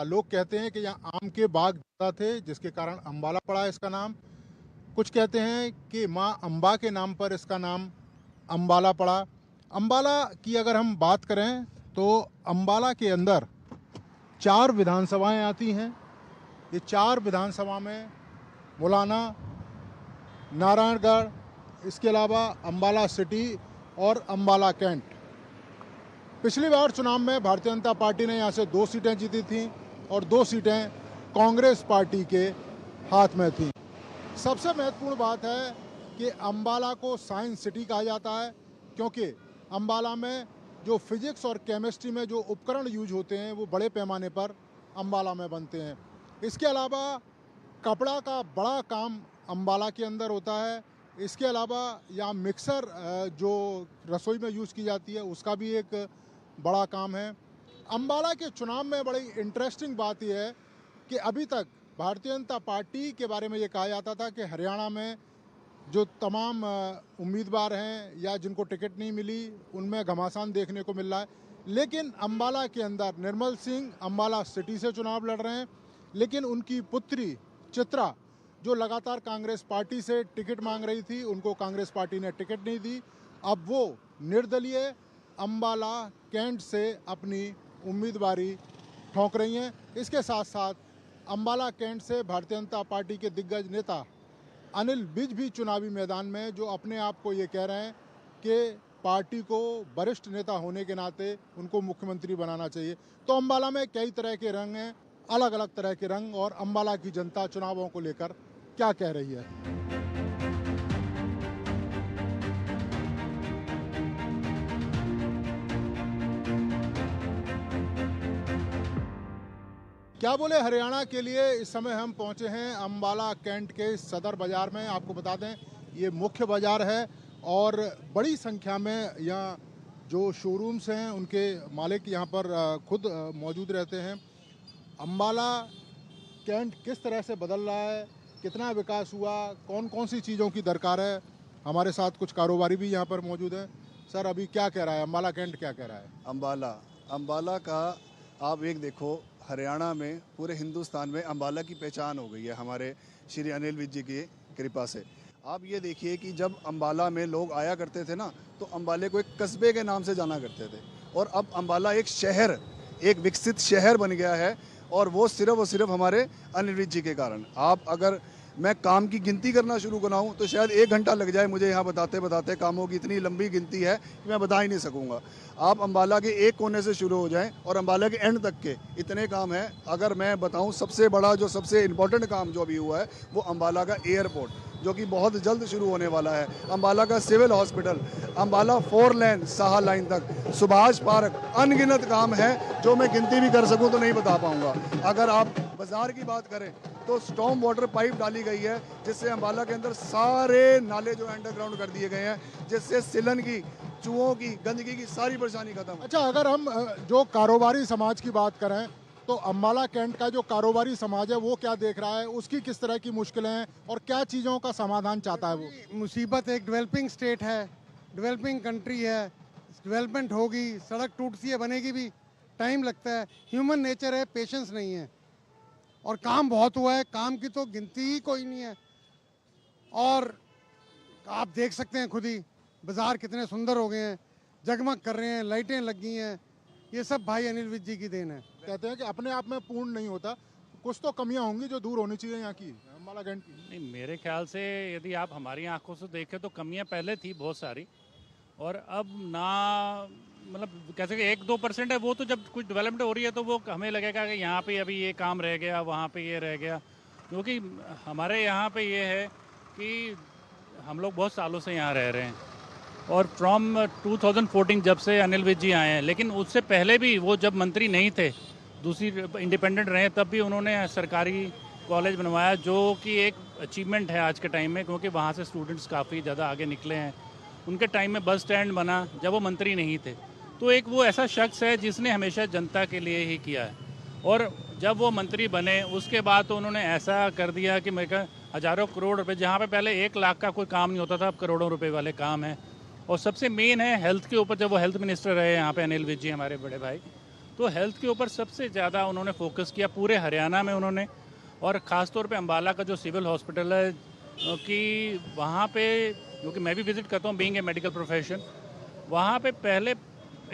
लोग कहते हैं कि यहाँ आम के बाग ज़्यादा थे जिसके कारण अम्बाला पड़ा इसका नाम। कुछ कहते हैं कि माँ अम्बा के नाम पर इसका नाम अम्बाला पड़ा। अम्बाला की अगर हम बात करें तो अम्बाला के अंदर 4 विधानसभाएं आती हैं। ये 4 विधानसभा में मुलाना, नारायणगढ़, इसके अलावा अम्बाला सिटी और अम्बाला कैंट। पिछली बार चुनाव में भारतीय जनता पार्टी ने यहाँ से 2 सीटें जीती थीं और 2 सीटें कांग्रेस पार्टी के हाथ में थीं। सबसे महत्वपूर्ण बात है कि अम्बाला को साइंस सिटी कहा जाता है क्योंकि अम्बाला में जो फिजिक्स और केमिस्ट्री में जो उपकरण यूज होते हैं वो बड़े पैमाने पर अम्बाला में बनते हैं। इसके अलावा कपड़ा का बड़ा काम अम्बाला के अंदर होता है। इसके अलावा यहाँ मिक्सर जो रसोई में यूज़ की जाती है उसका भी एक बड़ा काम है। अम्बाला के चुनाव में बड़ी इंटरेस्टिंग बात यह है कि अभी तक भारतीय जनता पार्टी के बारे में ये कहा जाता था कि हरियाणा में जो तमाम उम्मीदवार हैं या जिनको टिकट नहीं मिली उनमें घमासान देखने को मिल रहा है। लेकिन अम्बाला के अंदर निर्मल सिंह अम्बाला सिटी से चुनाव लड़ रहे हैं, लेकिन उनकी पुत्री चित्रा जो लगातार कांग्रेस पार्टी से टिकट मांग रही थी, उनको कांग्रेस पार्टी ने टिकट नहीं दी। अब वो निर्दलीय अम्बाला कैंट से अपनी उम्मीदवारी ठोंक रही हैं। इसके साथ साथ अम्बाला कैंट से भारतीय जनता पार्टी के दिग्गज नेता अनिल विज भी चुनावी मैदान में जो अपने आप को ये कह रहे हैं कि पार्टी को वरिष्ठ नेता होने के नाते उनको मुख्यमंत्री बनाना चाहिए। तो अम्बाला में कई तरह के रंग हैं, अलग अलग तरह के रंग, और अम्बाला की जनता चुनावों को लेकर क्या कह रही है। क्या बोले हरियाणा के लिए इस समय हम पहुंचे हैं अम्बाला कैंट के सदर बाजार में। आपको बता दें ये मुख्य बाजार है और बड़ी संख्या में यहाँ जो शोरूम्स हैं उनके मालिक यहाँ पर खुद मौजूद रहते हैं। अम्बाला कैंट किस तरह से बदल रहा है, कितना विकास हुआ, कौन कौन सी चीज़ों की दरकार है, हमारे साथ कुछ कारोबारी भी यहाँ पर मौजूद हैं। सर अभी क्या कह रहा है अम्बाला कैंट, क्या कह रहा है? अम्बाला का आप एक देखो, हरियाणा में पूरे हिंदुस्तान में अम्बाला की पहचान हो गई है हमारे श्री अनिल विज जी की कृपा से। आप ये देखिए कि जब अम्बाला में लोग आया करते थे ना, तो अम्बाले को एक कस्बे के नाम से जाना करते थे, और अब अम्बाला एक शहर, एक विकसित शहर बन गया है, और वो सिर्फ और सिर्फ हमारे अनिल विज जी के कारण। आप अगर मैं काम की गिनती करना शुरू कराऊं तो शायद 1 घंटा लग जाए मुझे यहाँ बताते बताते। कामों की इतनी लंबी गिनती है कि मैं बता ही नहीं सकूँगा। आप अम्बाला के एक कोने से शुरू हो जाएं और अम्बाला के एंड तक के इतने काम हैं। अगर मैं बताऊं सबसे बड़ा जो सबसे इम्पोर्टेंट काम जो अभी हुआ है वो अम्बाला का एयरपोर्ट, जो कि बहुत जल्द शुरू होने वाला है। अम्बाला का सिविल हॉस्पिटल, अम्बाला 4 लेन साहा लाइन तक, सुभाष पार्क, अनगिनत काम है जो मैं गिनती भी कर सकूं तो नहीं बता पाऊंगा। अगर आप बाजार की बात करें तो स्टॉर्म वाटर पाइप डाली गई है जिससे अम्बाला के अंदर सारे नाले जो अंडरग्राउंड कर दिए गए हैं, जिससे सिलन की, चूहों की, गंदगी की सारी परेशानी खत्म। अच्छा, अगर हम जो कारोबारी समाज की बात करें तो अम्बाला कैंट का जो कारोबारी समाज है वो क्या देख रहा है, उसकी किस तरह की मुश्किलें हैं और क्या चीज़ों का समाधान चाहता है वो? मुसीबत एक डेवलपिंग स्टेट है, डेवलपिंग कंट्री है, डेवलपमेंट होगी, सड़क टूटती है, बनेगी भी टाइम लगता है, ह्यूमन नेचर है, पेशेंस नहीं है, और काम बहुत हुआ है, काम की तो गिनती ही कोई नहीं है। और आप देख सकते हैं खुद ही बाजार कितने सुंदर हो गए हैं, जगमग कर रहे हैं, लाइटें लग गई हैं, ये सब भाई अनिल विज जी की देन है। कहते हैं कि अपने आप में पूर्ण नहीं होता, कुछ तो कमियां होंगी जो दूर होनी चाहिए यहाँ की अम्बाला कैंट की। नहीं, मेरे ख्याल से यदि आप हमारी आंखों से देखें तो कमियां पहले थी बहुत सारी, और अब ना, मतलब कैसे कि 1-2% है, वो तो जब कुछ डेवलपमेंट हो रही है तो वो हमें लगेगा कि यहाँ पे अभी ये काम रह गया, वहाँ पे ये रह गया। क्योंकि हमारे यहाँ पे ये है कि हम लोग बहुत सालों से यहाँ रह रहे हैं, और फ्रॉम 2014 जब से अनिल विज जी आए हैं, लेकिन उससे पहले भी वो जब मंत्री नहीं थे, दूसरी इंडिपेंडेंट रहे, तब भी उन्होंने सरकारी कॉलेज बनवाया, जो कि एक अचीवमेंट है आज के टाइम में, क्योंकि वहाँ से स्टूडेंट्स काफ़ी ज़्यादा आगे निकले हैं। उनके टाइम में बस स्टैंड बना जब वो मंत्री नहीं थे, तो एक वो ऐसा शख्स है जिसने हमेशा जनता के लिए ही किया है, और जब वो मंत्री बने उसके बाद तो उन्होंने ऐसा कर दिया कि मेरे का हज़ारों करोड़ रुपए, जहाँ पे पहले 1 लाख का कोई काम नहीं होता था, अब करोड़ों रुपए वाले काम हैं। और सबसे मेन है हेल्थ के ऊपर, जब वो हेल्थ मिनिस्टर रहे यहाँ पे अनिल विज जी हमारे बड़े भाई, तो हेल्थ के ऊपर सबसे ज़्यादा उन्होंने फोकस किया पूरे हरियाणा में उन्होंने, और ख़ास तौर पे अम्बाला का जो सिविल हॉस्पिटल है कि वहाँ पे, क्योंकि मैं भी विज़िट करता हूँ बीइंग ए मेडिकल प्रोफेशन, वहाँ पे पहले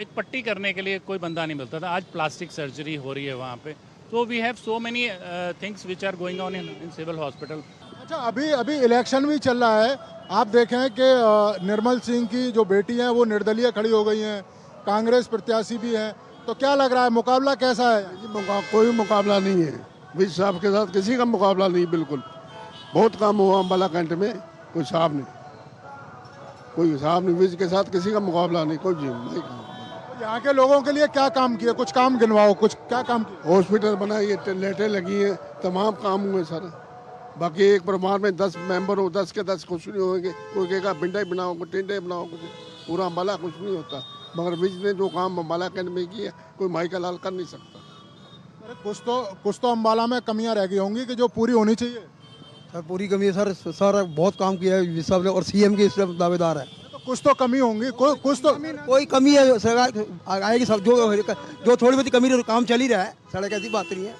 एक पट्टी करने के लिए कोई बंदा नहीं मिलता था, आज प्लास्टिक सर्जरी हो रही है वहाँ पे। तो we have so many things which are going on in civil hospital. अच्छा, अभी अभी इलेक्शन भी चल रहा है, आप देखें कि निर्मल सिंह की जो बेटी हैं वो निर्दलीय खड़ी हो गई हैं, कांग्रेस प्रत्याशी भी हैं, तो क्या लग रहा है मुकाबला कैसा है? कोई मुकाबला नहीं है विज साहब के साथ, किसी का मुकाबला नहीं। बिल्कुल बहुत काम हुआ अम्बाला कैंट में, कोई हिसाब नहीं। विज के साथ किसी का मुकाबला नहीं, कोई नहीं। यहाँ के लोगों के लिए क्या काम किए, कुछ काम गिनवाओ, कुछ क्या काम किए? हॉस्पिटल बनाई है, लाइटें लगी हैं, तमाम काम हुए सर। बाकी एक परिवार में 10 मेंबर हो, 10 के 10 कुछ नहीं होंगे। कोई कहेगा भिंडा बनाओ, कोई टिंडे बनाओ, कुछ पूरा अम्बाला कुछ नहीं होता। मगर विज ने जो काम अम्बाला कैंट में किया कोई माई का लाल कर नहीं सकता। कुछ तो अम्बाला में कमियां रह गई होंगी कि जो पूरी होनी चाहिए। सर पूरी कमी है सर, सर बहुत काम किया है विज साहब ने, और सीएम के इस दावेदार है। तो कुछ तो कमी होंगी, कुछ तो कोई कमी है सरकार आएगी सब, जो थोड़ी बहुत कमी, काम चल ही रहा है, सड़क ऐसी बात नहीं है।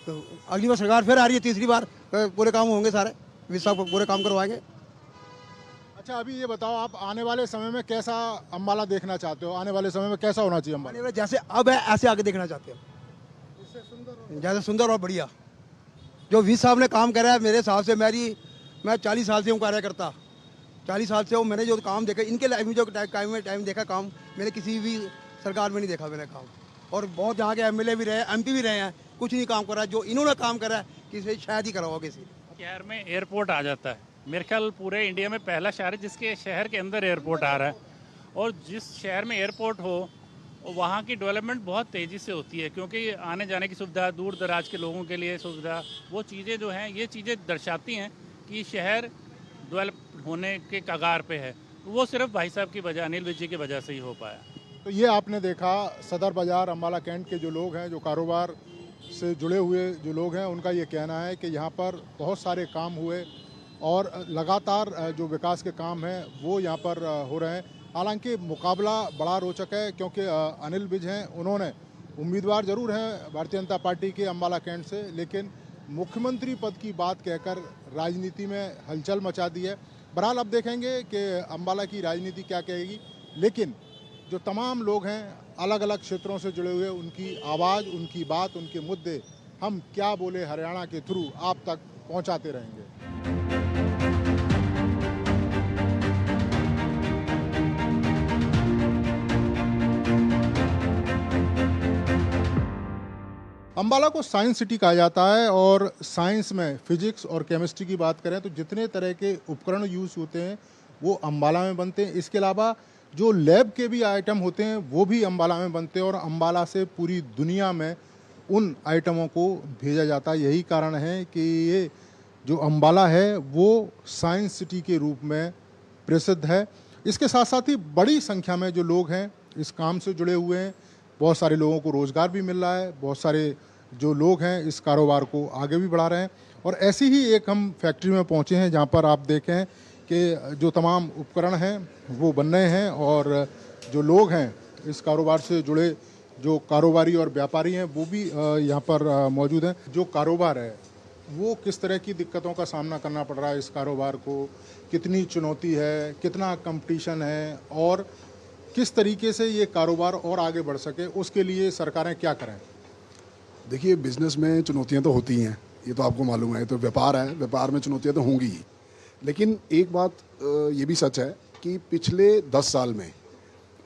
तो अगली बार सरकार फिर आ रही है, तीसरी बार पूरे काम होंगे सारे, विज साहब पूरे काम करवाएंगे। अच्छा, अभी ये बताओ, आप आने वाले समय में कैसा अम्बाला देखना चाहते हो? आने वाले समय में कैसा होना चाहिए अम्बाला? जैसे अब है ऐसे आगे देखना चाहते हैं, ज़्यादा सुंदर और बढ़िया। जो विज साहब ने काम करा है, मेरे हिसाब से मैं 40 साल से हूँ कार्यकर्ता, 40 साल से हूँ। मैंने जो काम देखा इनके लाइफ में, जो टाइम देखा काम, मैंने किसी भी सरकार में नहीं देखा मैंने काम। और बहुत यहाँ के एमएलए भी रहे, एमपी भी रहे हैं, कुछ नहीं काम करा। जो इन्होंने काम करा है किसी शायद ही करा होगा किसी। शहर में एयरपोर्ट आ जाता है, मेरे ख्याल पूरे इंडिया में पहला शहर है जिसके शहर के अंदर एयरपोर्ट आ रहा है। और जिस शहर में एयरपोर्ट हो वहाँ की डेवलपमेंट बहुत तेज़ी से होती है, क्योंकि आने जाने की सुविधा, दूर दराज के लोगों के लिए सुविधा, वो चीज़ें जो हैं, ये चीज़ें दर्शाती हैं कि शहर डेवलप होने के कगार पे है। वो सिर्फ भाई साहब की वजह, अनिल विज जी की वजह से ही हो पाया। तो ये आपने देखा सदर बाज़ार अम्बाला कैंट के जो लोग हैं, जो कारोबार से जुड़े हुए जो लोग हैं, उनका ये कहना है कि यहाँ पर बहुत सारे काम हुए और लगातार जो विकास के काम हैं वो यहाँ पर हो रहे हैं। हालांकि मुकाबला बड़ा रोचक है, क्योंकि अनिल विज हैं, उन्होंने उम्मीदवार जरूर हैं भारतीय जनता पार्टी के अम्बाला कैंट से, लेकिन मुख्यमंत्री पद की बात कहकर राजनीति में हलचल मचा दी है। बहरहाल अब देखेंगे कि अम्बाला की राजनीति क्या कहेगी, लेकिन जो तमाम लोग हैं अलग अलग क्षेत्रों से जुड़े हुए, उनकी आवाज़, उनकी बात, उनके मुद्दे हम क्या बोले हरियाणा के थ्रू आप तक पहुंचाते रहेंगे। अम्बाला को साइंस सिटी कहा जाता है, और साइंस में फिजिक्स और केमिस्ट्री की बात करें तो जितने तरह के उपकरण यूज़ होते हैं वो अम्बाला में बनते हैं। इसके अलावा जो लैब के भी आइटम होते हैं वो भी अम्बाला में बनते हैं, और अम्बाला से पूरी दुनिया में उन आइटमों को भेजा जाता है। यही कारण है कि ये जो अम्बाला है वो साइंस सिटी के रूप में प्रसिद्ध है। इसके साथ साथ ही बड़ी संख्या में जो लोग हैं इस काम से जुड़े हुए हैं, बहुत सारे लोगों को रोज़गार भी मिल रहा है, बहुत सारे जो लोग हैं इस कारोबार को आगे भी बढ़ा रहे हैं। और ऐसी ही एक हम फैक्ट्री में पहुंचे हैं जहां पर आप देखें कि जो तमाम उपकरण हैं वो बन रहे हैं, और जो लोग हैं इस कारोबार से जुड़े, जो कारोबारी और व्यापारी हैं, वो भी यहाँ पर मौजूद हैं। जो कारोबार है वो किस तरह की दिक्कतों का सामना करना पड़ रहा है इस कारोबार को, कितनी चुनौती है, कितना कंपटीशन है, और किस तरीके से ये कारोबार और आगे बढ़ सके, उसके लिए सरकारें क्या करें? देखिए, बिज़नेस में चुनौतियां तो होती हैं, ये तो आपको मालूम है। तो व्यापार है, व्यापार में चुनौतियां तो होंगी ही। लेकिन एक बात ये भी सच है कि पिछले 10 साल में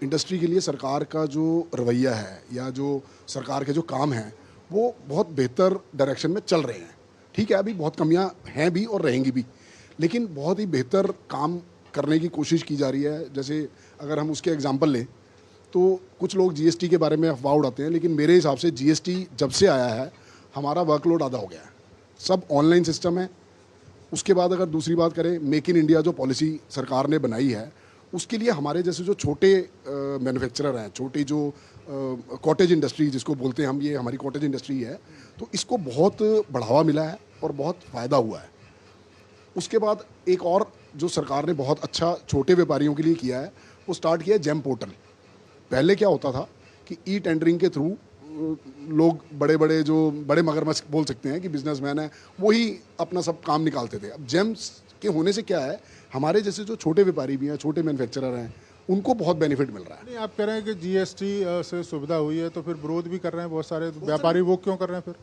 इंडस्ट्री के लिए सरकार का जो रवैया है या जो सरकार के जो काम हैं वो बहुत बेहतर डायरेक्शन में चल रहे हैं। ठीक है, अभी बहुत कमियां हैं भी और रहेंगी भी, लेकिन बहुत ही बेहतर काम करने की कोशिश की जा रही है। जैसे अगर हम उसके एग्जांपल लें तो कुछ लोग जीएसटी के बारे में अफवाह उड़ाते हैं, लेकिन मेरे हिसाब से जीएसटी जब से आया है हमारा वर्कलोड आधा हो गया है। सब ऑनलाइन सिस्टम है। उसके बाद अगर दूसरी बात करें, मेक इन इंडिया जो पॉलिसी सरकार ने बनाई है, उसके लिए हमारे जैसे जो छोटे मैन्युफैक्चरर हैं, छोटी जो कॉटेज इंडस्ट्री जिसको बोलते हैं हम, ये हमारी कॉटेज इंडस्ट्री है, तो इसको बहुत बढ़ावा मिला है और बहुत फ़ायदा हुआ है। उसके बाद एक और जो सरकार ने बहुत अच्छा छोटे व्यापारियों के लिए किया है, वो स्टार्ट किया है जेम पोर्टल। पहले क्या होता था कि ई टेंडरिंग के थ्रू लोग बड़े बड़े जो बड़े मगरमच्छ बोल सकते हैं कि बिजनेसमैन है, वही अपना सब काम निकालते थे। अब जेम्स के होने से क्या है, हमारे जैसे जो छोटे व्यापारी भी हैं, छोटे मैन्युफैक्चरर हैं, उनको बहुत बेनिफिट मिल रहा है। नहीं, आप कह रहे हैं कि जीएसटी से सुविधा हुई है, तो फिर विरोध भी कर रहे हैं बहुत सारे व्यापारी, वो क्यों कर रहे हैं फिर?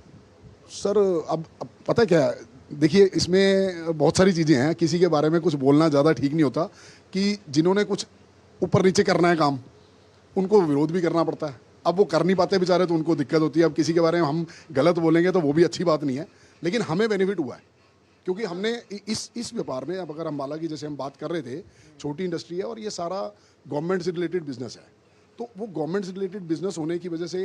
सर अब पता क्या है, देखिए इसमें बहुत सारी चीज़ें हैं, किसी के बारे में कुछ बोलना ज़्यादा ठीक नहीं होता कि जिन्होंने कुछ ऊपर नीचे करना है काम, उनको विरोध भी करना पड़ता है। अब वो कर नहीं पाते बेचारे, तो उनको दिक्कत होती है। अब किसी के बारे में हम गलत बोलेंगे तो वो भी अच्छी बात नहीं है, लेकिन हमें बेनिफिट हुआ है क्योंकि हमने इस व्यापार में, अब अगर अम्बाला की जैसे हम बात कर रहे थे, छोटी इंडस्ट्री है और ये सारा गवर्नमेंट से रिलेटेड बिजनेस है, तो वो गवर्नमेंट से रिलेटेड बिजनेस होने की वजह से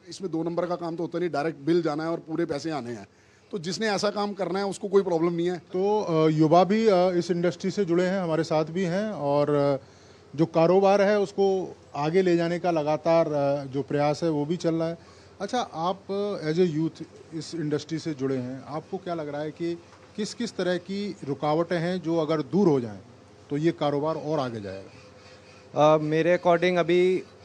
इसमें 2 नंबर का काम तो होता नहीं, डायरेक्ट बिल जाना है और पूरे पैसे आने हैं। तो जिसने ऐसा काम करना है उसको कोई प्रॉब्लम नहीं है। तो युवा भी इस इंडस्ट्री से जुड़े हैं, हमारे साथ भी हैं, और जो कारोबार है उसको आगे ले जाने का लगातार जो प्रयास है वो भी चल रहा है। अच्छा, आप एज ए यूथ इस इंडस्ट्री से जुड़े हैं, आपको क्या लग रहा है कि किस किस तरह की रुकावटें हैं जो अगर दूर हो जाएं तो ये कारोबार और आगे जाएगा? मेरे अकॉर्डिंग अभी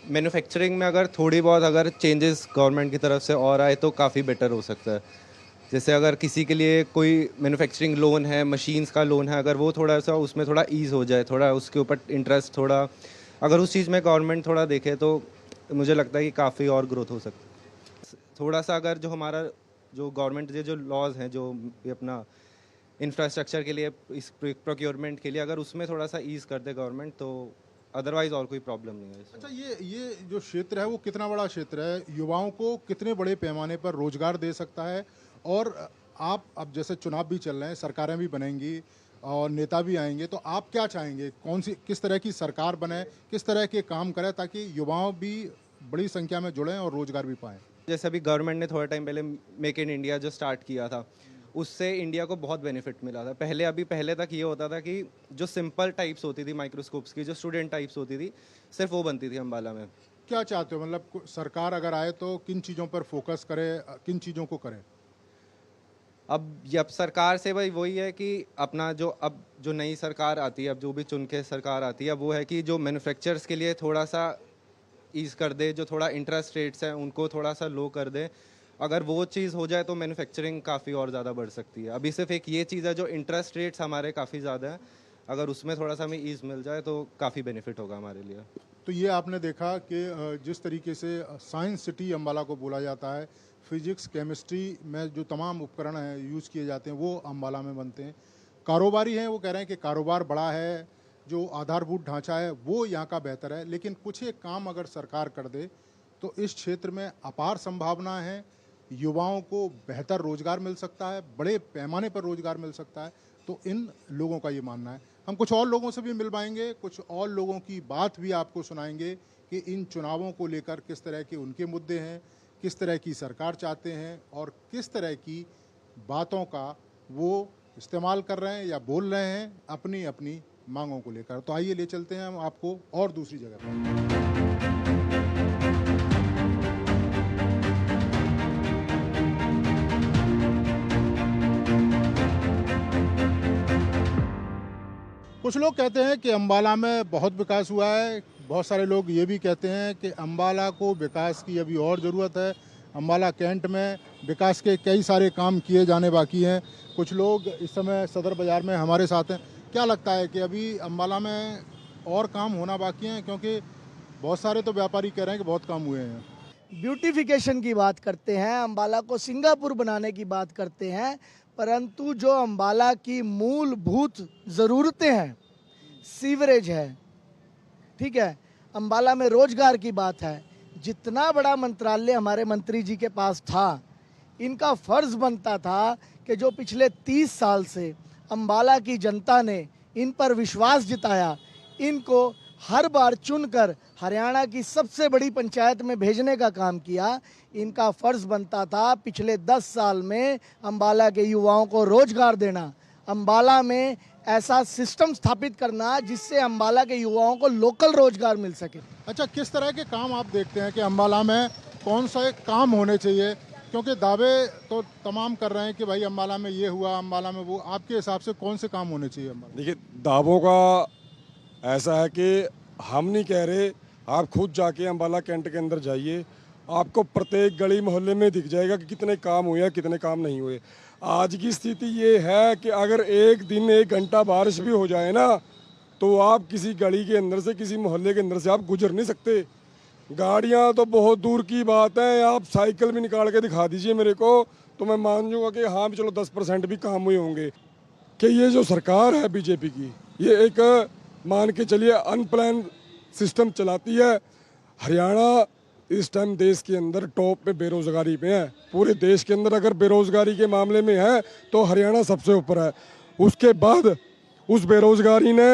मैन्युफैक्चरिंग में अगर थोड़ी बहुत अगर चेंजेस गवर्नमेंट की तरफ से और आए तो काफ़ी बेटर हो सकता है। जैसे अगर किसी के लिए कोई मैन्युफैक्चरिंग लोन है, मशीन्स का लोन है, अगर वो थोड़ा सा उसमें थोड़ा ईज़ हो जाए, थोड़ा उसके ऊपर इंटरेस्ट थोड़ा, अगर उस चीज़ में गवर्नमेंट थोड़ा देखे तो मुझे लगता है कि काफ़ी और ग्रोथ हो सकती है। थोड़ा सा अगर जो हमारा जो गवर्नमेंट के जो लॉज हैं, जो अपना इंफ्रास्ट्रक्चर के लिए, इस प्रोक्योरमेंट के लिए, अगर उसमें थोड़ा सा ईज़ कर दे गवर्नमेंट तो अदरवाइज और कोई प्रॉब्लम नहीं है। अच्छा, ये जो क्षेत्र है वो कितना बड़ा क्षेत्र है, युवाओं को कितने बड़े पैमाने पर रोजगार दे सकता है? और आप अब जैसे चुनाव भी चल रहे हैं, सरकारें भी बनेंगी और नेता भी आएंगे, तो आप क्या चाहेंगे, कौन सी किस तरह की सरकार बने, किस तरह के काम करे ताकि युवाओं भी बड़ी संख्या में जुड़ें और रोजगार भी पाएं? जैसे अभी गवर्नमेंट ने थोड़ा टाइम पहले मेक इन इंडिया जो स्टार्ट किया था, उससे इंडिया को बहुत बेनिफिट मिला था। पहले तक ये होता था कि जो सिंपल टाइप्स होती थी माइक्रोस्कोप्स की, जो स्टूडेंट टाइप्स होती थी, सिर्फ वो बनती थी अम्बाला में। क्या चाहते हो, मतलब सरकार अगर आए तो किन चीज़ों पर फोकस करे, किन चीज़ों को करें? अब सरकार से भाई वही है कि अपना जो नई सरकार आती है, अब जो भी चुन के सरकार आती है, अब वो है कि जो मैन्युफैक्चरर्स के लिए थोड़ा सा ईज़ कर दे, जो थोड़ा इंटरेस्ट रेट्स हैं उनको थोड़ा सा लो कर दे। अगर वो चीज़ हो जाए तो मैन्युफैक्चरिंग काफ़ी और ज़्यादा बढ़ सकती है। अभी सिर्फ एक ये चीज़ है जो इंटरेस्ट रेट्स हमारे काफ़ी ज़्यादा है, अगर उसमें थोड़ा सा हमें ईज़ मिल जाए तो काफ़ी बेनिफिट होगा हमारे लिए। तो ये आपने देखा कि जिस तरीके से साइंस सिटी अम्बाला को बोला जाता है, फिजिक्स केमिस्ट्री में जो तमाम उपकरण हैं यूज़ किए जाते हैं वो अम्बाला में बनते हैं। कारोबारी हैं, वो कह रहे हैं कि कारोबार बड़ा है, जो आधारभूत ढांचा है वो यहाँ का बेहतर है, लेकिन कुछ एक काम अगर सरकार कर दे तो इस क्षेत्र में अपार संभावना है, युवाओं को बेहतर रोजगार मिल सकता है, बड़े पैमाने पर रोजगार मिल सकता है। तो इन लोगों का ये मानना है। हम कुछ और लोगों से भी मिल पाएंगे, कुछ और लोगों की बात भी आपको सुनाएंगे कि इन चुनावों को लेकर किस तरह के उनके मुद्दे हैं, किस तरह की सरकार चाहते हैं और किस तरह की बातों का वो इस्तेमाल कर रहे हैं या बोल रहे हैं अपनी अपनी मांगों को लेकर। तो आइए ले चलते हैं हम आपको और दूसरी जगह पर। कुछ लोग कहते हैं कि अम्बाला में बहुत विकास हुआ है, बहुत सारे लोग ये भी कहते हैं कि अम्बाला को विकास की अभी और ज़रूरत है। अम्बाला कैंट में विकास के कई सारे काम किए जाने बाकी हैं। कुछ लोग इस समय सदर बाज़ार में हमारे साथ हैं। क्या लगता है कि अभी अम्बाला में और काम होना बाकी हैं? क्योंकि बहुत सारे तो व्यापारी कह रहे हैं कि बहुत काम हुए हैं। ब्यूटिफिकेशन की बात करते हैं, अम्बाला को सिंगापुर बनाने की बात करते हैं, परंतु जो अम्बाला की मूलभूत ज़रूरतें हैं, सीवरेज है, ठीक है, अम्बाला में रोजगार की बात है, जितना बड़ा मंत्रालय हमारे मंत्री जी के पास था, इनका फर्ज बनता था कि जो पिछले 30 साल से अम्बाला की जनता ने इन पर विश्वास जताया, इनको हर बार चुनकर हरियाणा की सबसे बड़ी पंचायत में भेजने का काम किया। इनका फर्ज बनता था पिछले 10 साल में अम्बाला के युवाओं को रोजगार देना, अम्बाला में ऐसा सिस्टम स्थापित करना जिससे अम्बाला के युवाओं को लोकल रोजगार मिल सके। अच्छा, किस तरह के काम आप देखते हैं कि अम्बाला में कौन सा काम होने चाहिए? क्योंकि दावे तो तमाम कर रहे हैं कि भाई अम्बाला में ये हुआ, अम्बाला में वो। आपके हिसाब से कौन से काम होने चाहिए अम्बाला? देखिए, दावों का ऐसा है कि हम नहीं कह रहे, आप खुद जाके अम्बाला कैंट के अंदर जाइए, आपको प्रत्येक गली मोहल्ले में दिख जाएगा कि कितने काम हुए हैं, कितने काम नहीं हुए। आज की स्थिति ये है कि अगर एक दिन 1 घंटा बारिश भी हो जाए ना, तो आप किसी गली के अंदर से, किसी मोहल्ले के अंदर से आप गुजर नहीं सकते। गाड़ियाँ तो बहुत दूर की बात है, आप साइकिल भी निकाल के दिखा दीजिए मेरे को, तो मैं मान लूँगा कि हाँ भी चलो 10% भी काम हुए होंगे। कि ये जो सरकार है बीजेपी की, ये एक मान के चलिए अनप्लान सिस्टम चलाती है। हरियाणा इस टाइम देश के अंदर टॉप पे बेरोजगारी पे है। पूरे देश के अंदर अगर बेरोजगारी के मामले में है तो हरियाणा सबसे ऊपर है। उसके बाद उस बेरोजगारी ने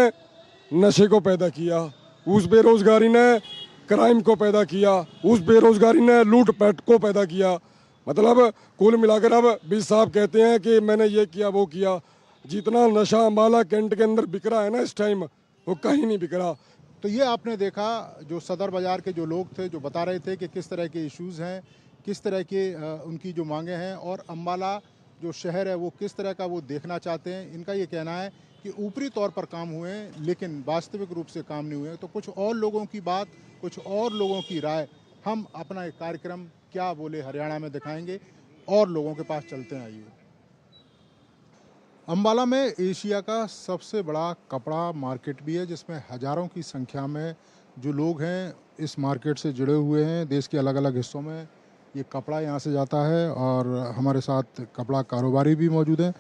नशे को पैदा किया, उस बेरोजगारी ने क्राइम को पैदा किया, उस बेरोजगारी ने लूटपाट को पैदा किया। मतलब कुल मिलाकर अब बीस साहब कहते हैं कि मैंने ये किया वो किया। जितना नशा अम्बाला कैंट के अंदर बिक रहा है ना इस टाइम, वो कहीं नहीं बिक रहा। तो ये आपने देखा जो सदर बाज़ार के जो लोग थे जो बता रहे थे कि किस तरह के इश्यूज़ हैं, किस तरह के उनकी जो मांगे हैं, और अम्बाला जो शहर है वो किस तरह का वो देखना चाहते हैं। इनका ये कहना है कि ऊपरी तौर पर काम हुए हैं लेकिन वास्तविक रूप से काम नहीं हुए। तो कुछ और लोगों की बात, कुछ और लोगों की राय हम अपना एक कार्यक्रम क्या बोले हरियाणा में दिखाएंगे और लोगों के पास चलते हैं। आइए, अम्बाला में एशिया का सबसे बड़ा कपड़ा मार्केट भी है जिसमें हज़ारों की संख्या में जो लोग हैं इस मार्केट से जुड़े हुए हैं। देश के अलग अलग हिस्सों में ये कपड़ा यहाँ से जाता है और हमारे साथ कपड़ा कारोबारी भी मौजूद हैं।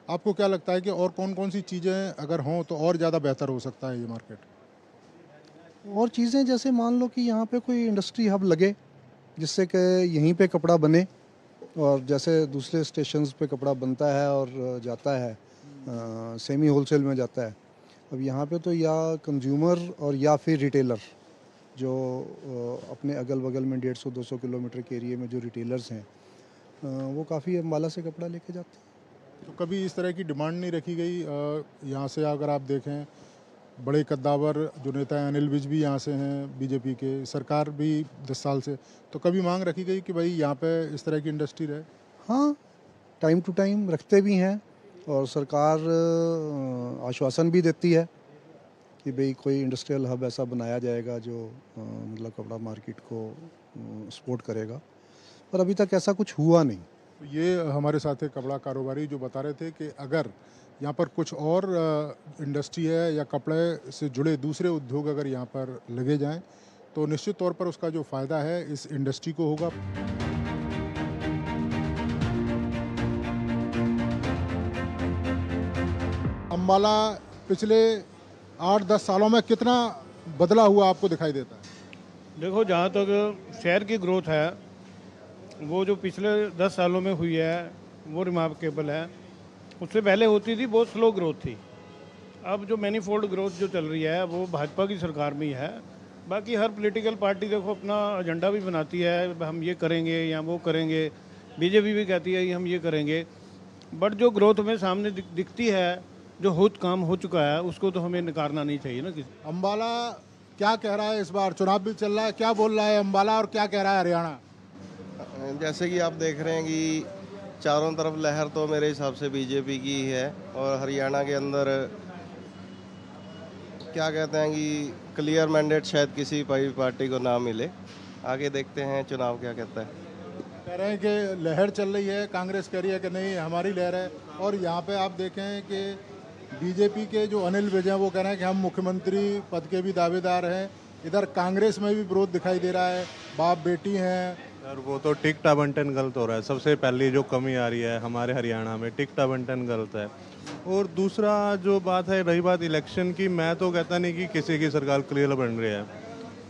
आपको क्या लगता है कि और कौन कौन सी चीज़ें अगर हों तो और ज़्यादा बेहतर हो सकता है ये मार्केट? और चीज़ें जैसे मान लो कि यहाँ पे कोई इंडस्ट्री हब लगे जिससे कि यहीं पे कपड़ा बने, और जैसे दूसरे स्टेशंस पे कपड़ा बनता है और जाता है सेमी होलसेल में जाता है। अब यहाँ पे तो या कंज्यूमर और या फिर रिटेलर जो अपने अगल बगल में 150-200 किलोमीटर के एरिए में जो रिटेलर्स हैं वो काफ़ी अम्बाला से कपड़ा लेके जाते हैं। तो कभी इस तरह की डिमांड नहीं रखी गई? यहाँ से अगर आप देखें बड़े कद्दावर जो नेता हैं, अनिल विज भी यहाँ से हैं बीजेपी के, सरकार भी 10 साल से, तो कभी मांग रखी गई कि भाई यहाँ पे इस तरह की इंडस्ट्री रहे? हाँ, टाइम टू टाइम रखते भी हैं और सरकार आश्वासन भी देती है कि भाई कोई इंडस्ट्रियल हब ऐसा बनाया जाएगा जो मतलब कपड़ा मार्केट को सपोर्ट करेगा, पर अभी तक ऐसा कुछ हुआ नहीं। ये हमारे साथ एक कपड़ा कारोबारी जो बता रहे थे कि अगर यहाँ पर कुछ और इंडस्ट्री है या कपड़े से जुड़े दूसरे उद्योग अगर यहाँ पर लगे जाएं तो निश्चित तौर पर उसका जो फ़ायदा है इस इंडस्ट्री को होगा। अम्बाला पिछले 8-10 सालों में कितना बदला हुआ आपको दिखाई देता है? देखो, जहाँ तक शहर की ग्रोथ है वो जो पिछले 10 सालों में हुई है वो रिमार्केबल है। उससे पहले होती थी बहुत स्लो ग्रोथ थी। अब जो मैनीफोल्ड ग्रोथ जो चल रही है वो भाजपा की सरकार में ही है। बाकी हर पॉलिटिकल पार्टी देखो अपना एजेंडा भी बनाती है, हम ये करेंगे या वो करेंगे। बीजेपी भी कहती है कि हम ये करेंगे, बट जो ग्रोथ में सामने दिखती है, जो काम हो चुका है, उसको तो हमें नकारना नहीं चाहिए ना किसी। अम्बाला क्या कह रहा है? इस बार चुनाव भी चल रहा है, क्या बोल रहा है अम्बाला और क्या कह रहा है हरियाणा? जैसे कि आप देख रहे हैं कि चारों तरफ लहर तो मेरे हिसाब से बीजेपी की ही है, और हरियाणा के अंदर क्या कहते हैं कि क्लियर मैंडेट शायद किसी पार्टी को ना मिले। आगे देखते हैं चुनाव क्या कहता है। कह रहे हैं कि लहर चल रही है, कांग्रेस कह रही है कि नहीं हमारी लहर है, और यहाँ पे आप देखें कि बीजेपी के जो अनिल विज हैं वो कह रहे हैं कि हम मुख्यमंत्री पद के भी दावेदार हैं। इधर कांग्रेस में भी विरोध दिखाई दे रहा है, बाप बेटी हैं। सर वो तो टिकटा बंटन गलत हो रहा है। सबसे पहली जो कमी आ रही है हमारे हरियाणा में, टिकटा बंटन गलत है। और दूसरा जो बात है, रही बात इलेक्शन की, मैं तो कहता नहीं कि किसी की सरकार क्लियर बन रही है।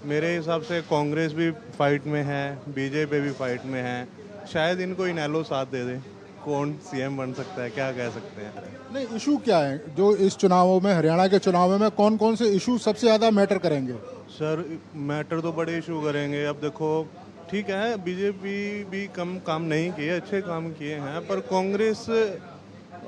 मेरे हिसाब से कांग्रेस भी फाइट में है, बीजेपी भी फाइट में है। शायद इनको इनेलो साथ दे दे, कौन सीएम बन सकता है क्या कह सकते हैं। नहीं, इशू क्या है जो इस चुनावों में, हरियाणा के चुनावों में कौन कौन से इशू सबसे ज़्यादा मैटर करेंगे? सर मैटर तो बड़े इशू करेंगे। अब देखो, ठीक है बीजेपी भी कम काम नहीं किए, अच्छे काम किए हैं, पर कांग्रेस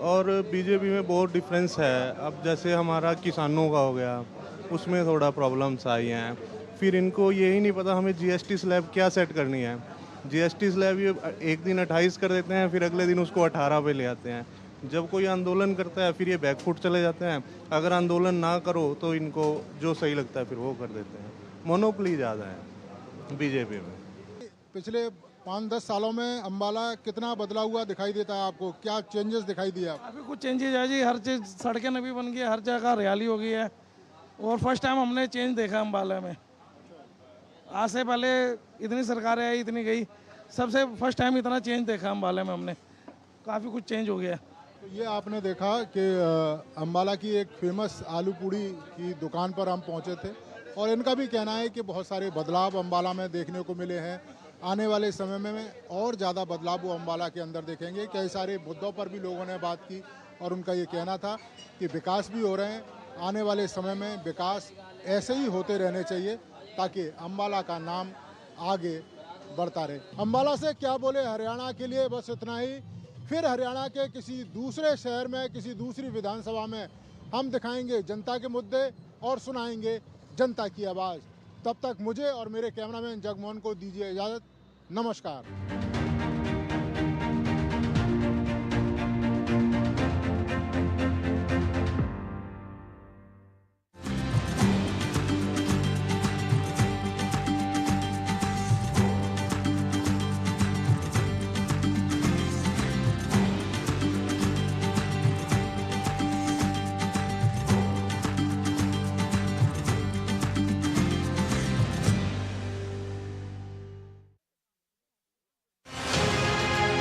और बीजेपी में बहुत डिफरेंस है। अब जैसे हमारा किसानों का हो गया, उसमें थोड़ा प्रॉब्लम्स आई हैं। फिर इनको यही नहीं पता हमें जीएसटी स्लैब क्या सेट करनी है। जीएसटी स्लैब ये एक दिन 28 कर देते हैं, फिर अगले दिन उसको 18 पे ले आते हैं। जब कोई आंदोलन करता है फिर ये बैकफुट चले जाते हैं। अगर आंदोलन ना करो तो इनको जो सही लगता है फिर वो कर देते हैं। मोनोपोली ज़्यादा है बीजेपी में। पिछले 5-10 सालों में अम्बाला कितना बदला हुआ दिखाई देता है आपको? क्या चेंजेस दिखाई दिया? काफ़ी कुछ चेंजेस है जी, हर चीज़, सड़कें नवी बन गई है, हर जगह हरियाली हो गई है। और फर्स्ट टाइम हमने चेंज देखा अम्बाला में। आज से पहले इतनी सरकारें आई, इतनी गई, सबसे फर्स्ट टाइम इतना चेंज देखा अम्बाला में हमने। काफ़ी कुछ चेंज हो गया। तो ये आपने देखा कि अम्बाला की एक फेमस आलू पूड़ी की दुकान पर हम पहुंचे थे और इनका भी कहना है कि बहुत सारे बदलाव अम्बाला में देखने को मिले हैं। आने वाले समय में और ज़्यादा बदलाव वो अम्बाला के अंदर देखेंगे। कई सारे मुद्दों पर भी लोगों ने बात की और उनका ये कहना था कि विकास भी हो रहे हैं, आने वाले समय में विकास ऐसे ही होते रहने चाहिए ताकि अम्बाला का नाम आगे बढ़ता रहे। अम्बाला से क्या बोले हरियाणा के लिए बस इतना ही। फिर हरियाणा के किसी दूसरे शहर में, किसी दूसरी विधानसभा में हम दिखाएंगे जनता के मुद्दे और सुनाएंगे जनता की आवाज़। तब तक मुझे और मेरे कैमरामैन जगमोहन को दीजिए इजाज़त। नमस्कार।